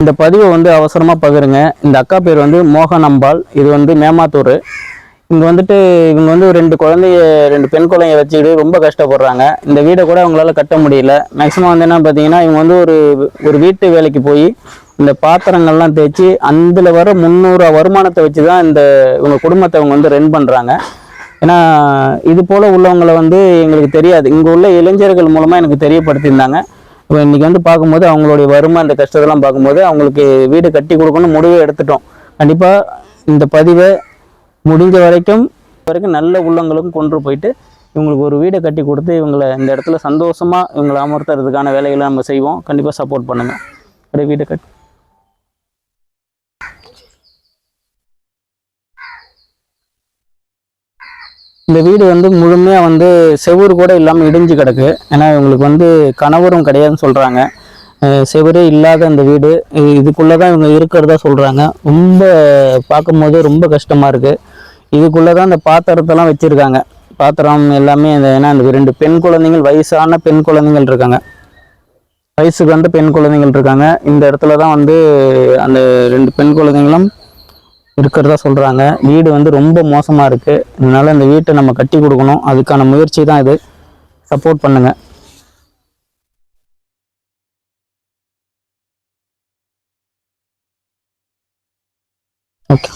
இந்த பதிவை வந்து அவசரமாக பகிருங்க. இந்த அக்கா பேர் வந்து மோகன் அம்பாள். இது வந்து மேமாத்தூர். இங்கே வந்துட்டு இவங்க வந்து ரெண்டு பெண் குழந்தைய வச்சுக்கிட்டு ரொம்ப கஷ்டப்படுறாங்க. இந்த வீடை கூட அவங்களால கட்ட முடியல. மேக்ஸிமம் வந்து என்ன பார்த்தீங்கன்னா, இவங்க வந்து ஒரு வீட்டு வேலைக்கு போய் இந்த பாத்திரங்கள்லாம் தேய்ச்சி அதில் வர 300 வருமானத்தை வச்சு தான் இவங்க குடும்பத்தை அவங்க வந்து ரன் பண்ணுறாங்க. ஏன்னா இது போல் உள்ளவங்களை வந்து எங்களுக்கு தெரியாது. இங்கே உள்ள இளைஞர்கள் மூலமாக எனக்கு தெரியப்படுத்தியிருந்தாங்க. இப்போ இன்றைக்கி வந்து பார்க்கும்போது அவங்களுடைய வறுமை அந்த கஷ்டத்தெல்லாம் பார்க்கும்போது அவங்களுக்கு வீடு கட்டி கொடுக்கணும்னு முடிவே எடுத்துட்டோம். கண்டிப்பாக இந்த பதிவை முடிஞ்ச வரைக்கும் நல்ல உள்ளங்களுக்கும் கொண்டு போயிட்டு இவங்களுக்கு ஒரு வீடை கட்டி கொடுத்து இவங்களை இந்த இடத்துல சந்தோஷமாக இவங்களை அமர்த்துறதுக்கான வேலைகளை நம்ம செய்வோம். கண்டிப்பாக சப்போர்ட் பண்ணுங்கள். அப்படியே வீடை கட்டி இந்த வீடு வந்து முழுமையாக வந்து செவுறு கூட இல்லாமல் இடிஞ்சு கிடக்கு. ஏன்னா இவங்களுக்கு வந்து கணவரும் கிடையாதுன்னு சொல்கிறாங்க. செவரே இல்லாத அந்த வீடு இதுக்குள்ளே தான் இவங்க இருக்கிறதா சொல்கிறாங்க. ரொம்ப பார்க்கும்போது ரொம்ப கஷ்டமாக இருக்குது. இதுக்குள்ளே தான் இந்த பாத்திரத்தெல்லாம் வச்சுருக்காங்க. பாத்திரம் எல்லாமே ஏன்னா அந்த 2 பெண் குழந்தைகள், வயசான பெண் குழந்தைகள் இருக்காங்க. வயசுக்கு வந்து பெண் குழந்தைகள் இருக்காங்க. இந்த இடத்துல தான் வந்து அந்த 2 பெண் குழந்தைகளும் இருக்கிறதா சொல்கிறாங்க. வீடு வந்து ரொம்ப மோசமாக இருக்குது. அதனால் இந்த வீட்டை நம்ம கட்டி கொடுக்கணும். அதுக்கான முயற்சி தான் இது. சப்போர்ட் பண்ணுங்கள். ஓகே.